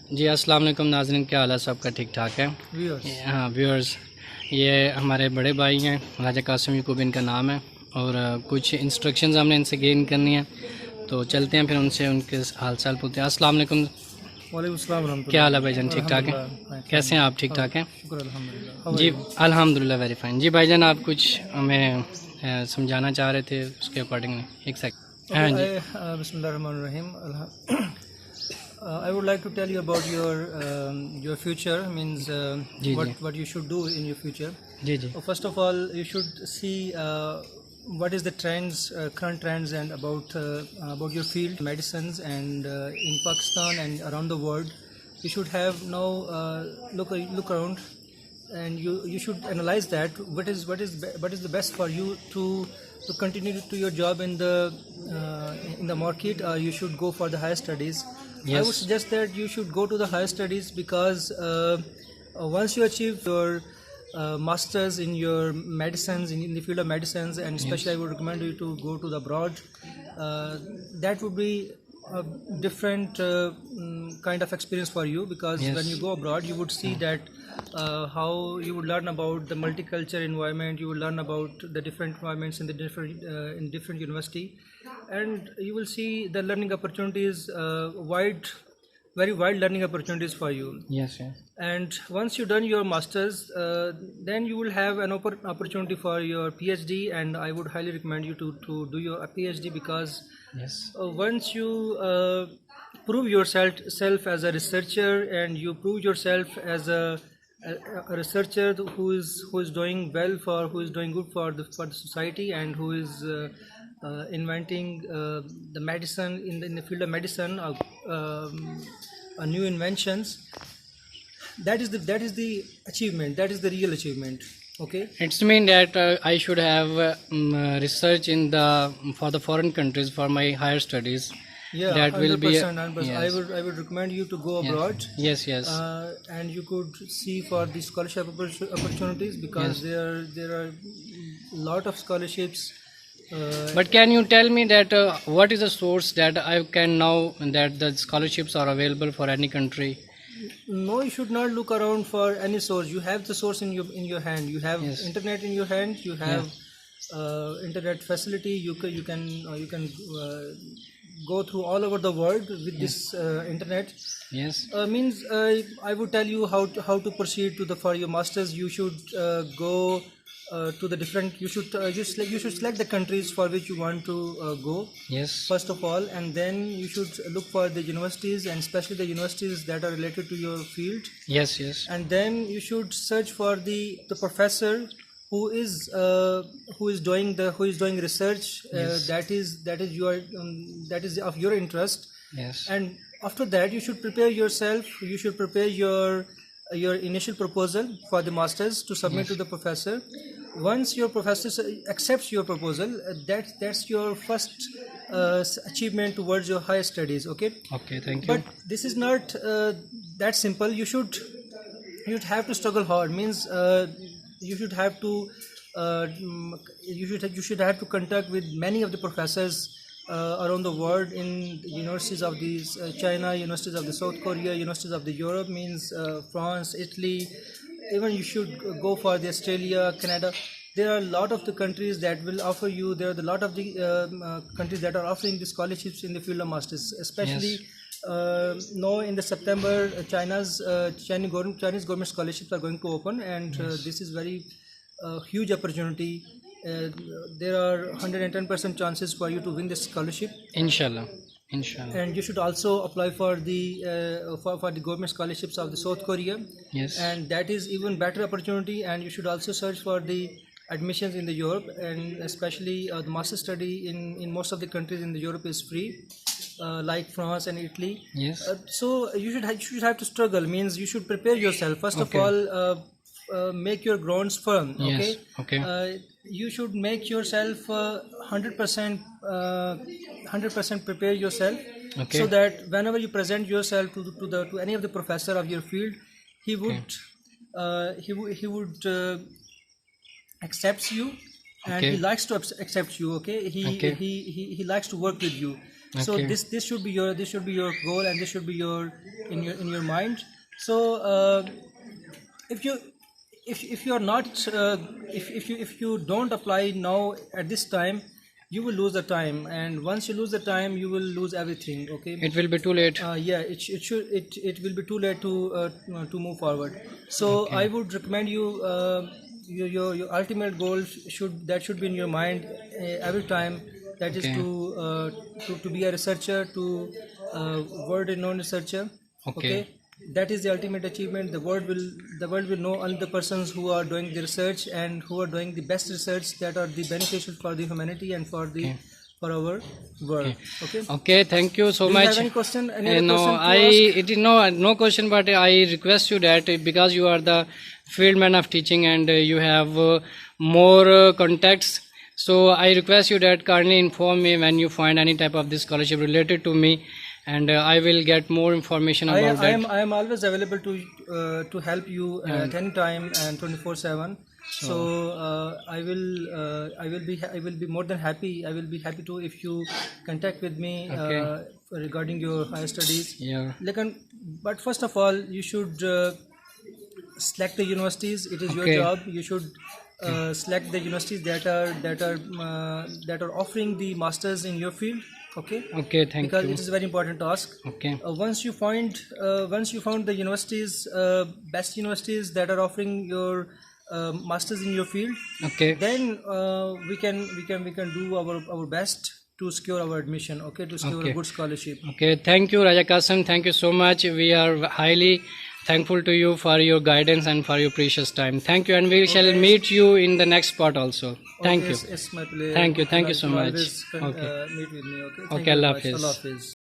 जी अस्सलाम वालेकुम नाज़रीन, क्या हाल है सबका? ठीक ठाक है? हाँ व्यूअर्स, ये हमारे बड़े भाई हैं, राजा कासिम यकूब इनका नाम है, और कुछ इंस्ट्रक्शंस हमने इनसे गेन करनी है, तो चलते हैं फिर उनसे उनके हाल चाल पूछते हैं। अस्सलाम वालेकुम। वालेकुम अस्सलाम रहमतुल्लाह। क्या हाल है भाईजान? ठीक ठाक है? कैसे हैं आप? ठीक ठाक हैं शुक्र अल्हम्दुलिल्लाह। जी? अल्हम्दुलिल्लाह वेरी फाइन। जी भाईजान, आप कुछ हमें समझाना चाह रहे थे, उसके अकॉर्डिंग एक सेकंड। हाँ जी बिस्मिल्लाहिर्रहमानिर्रहीम। I would like to tell you about your future. Means जी जी what you should do in your future. जी जी First of all, you should see what is the trends, current trends, and about your field, medicines, and in Pakistan and around the world. You should have now look around, and you should analyze that what is the best for you to continue to your job in the market, or you should go for the higher studies. I would yes suggest that you should go to the higher studies because once you achieve your masters in your medicines in the field of medicines, and especially I would recommend you to go to the abroad. That would be a different kind of experience for you, because Yes. when you go abroad you would see that how you would learn about the multicultural environment. You will learn about the different environments in different university, and you will see the learning opportunities, very wide learning opportunities for you. Yes yes And once you've done your masters, then you will have an opportunity for your PhD, and I would highly recommend you to do your PhD, because yes once you prove yourself as a researcher, and you prove yourself as a researcher who is doing well, who is doing good for the society, and who is inventing the medicine in the field of medicine, new inventions. That is the achievement. That is the real achievement. Okay. It's mean that I should have research in the for the foreign countries for my higher studies. Yeah, That will be 100%. yes. I would recommend you to go abroad. Yes, yes, And you could see for the scholarship opportunities, because Yes. there are lot of scholarships. But can you tell me that what is the source that I can know that the scholarships are available for any country? No, you should not look around for any source. You have the source in your hand. You have Yes. internet in your hand. You have internet facility. You can go through all over the world with this internet. Yes, Means I would tell you how to proceed to for your masters. You should go to the different. You should select the countries for which you want to go yes, first of all, and then you should look for the universities, and especially the universities that are related to your field. yes, yes, And then you should search for the professor who is doing research, Yes. that is of your interest. yes, And after that you should prepare yourself. You should prepare your initial proposal for the masters to submit to the professor. Once your professor accepts your proposal, that's your first achievement towards your higher studies. Okay. Okay, thank you. But this is not that simple. You'd have to struggle hard. Means you should have to you should have to contact with many of the professors around the world, in universities of these China, universities of the South Korea, universities of the Europe, means France, Italy. Even you should go for the Australia, Canada. There are a lot of the countries that will offer you. There are a lot of the countries that are offering the scholarships in the field of masters, especially now in the September. Chinese government scholarships are going to open, and this is very huge opportunity. There are 110% chances for you to win this scholarship. Inshallah, inshallah. And you should also apply for the government scholarships of the South Korea. Yes. And that is even better opportunity. And you should also search for the admissions in the Europe, and especially the master study in most of the countries in the Europe is free, like France and Italy. Yes. So you should have to struggle. Means you should prepare yourself first Okay. of all. Make your grounds firm. Okay. Yes. Okay. You should make yourself 100% 100% prepare yourself. Okay. So that whenever you present yourself to any of the professor of your field, he would he would accepts you, and Okay. he likes to accept you. Okay. He Okay. he likes to work with you. So Okay. this should be your goal, and this should be your in your mind. So if you if you are not if you don't apply now at this time, you will lose the time, and once you lose the time, you will lose everything. Okay. It will be too late. Yeah, it will be too late to move forward. So Okay. I would recommend you, your ultimate goal should be in your mind every time. That is Okay. to be a researcher, to world renowned researcher. Okay. That is the ultimate achievement. The world will know only the persons who are doing the research and who are doing the best research that are the beneficial for the humanity and for the for our world. Okay. Okay, thank you so Do you much. have any question? Any other No, question to I ask? it is no question, but I request you that because you are the field man of teaching and you have more contacts, so I request you that kindly inform me when you find any type of this scholarship related to me, and I will get more information about that. I am always available to help you at any time and 24/7. So I will be more than happy. I will be happy to if you contact with me Okay. regarding your higher studies. Yeah. But first of all, you should select the universities. It is your Okay. job. You should select the universities that are offering the masters in your field. Okay. Okay, thank Because you. it is very important task. Okay. Once you found the universities, best universities that are offering your masters in your field, Okay. then we can do our best to secure our admission. Okay, to secure Okay. a good scholarship. Okay, thank you, Raja Qasim. Thank you so much. We are highly thankful to you for your guidance and for your precious time. Thank you, and we shall meet you in the next part also. Thank Okay, you. it's my pleasure. Thank you so much. Always Okay. meet with me. Okay. Thank Okay, you very Allah much. Hafiz. Allah Hafiz.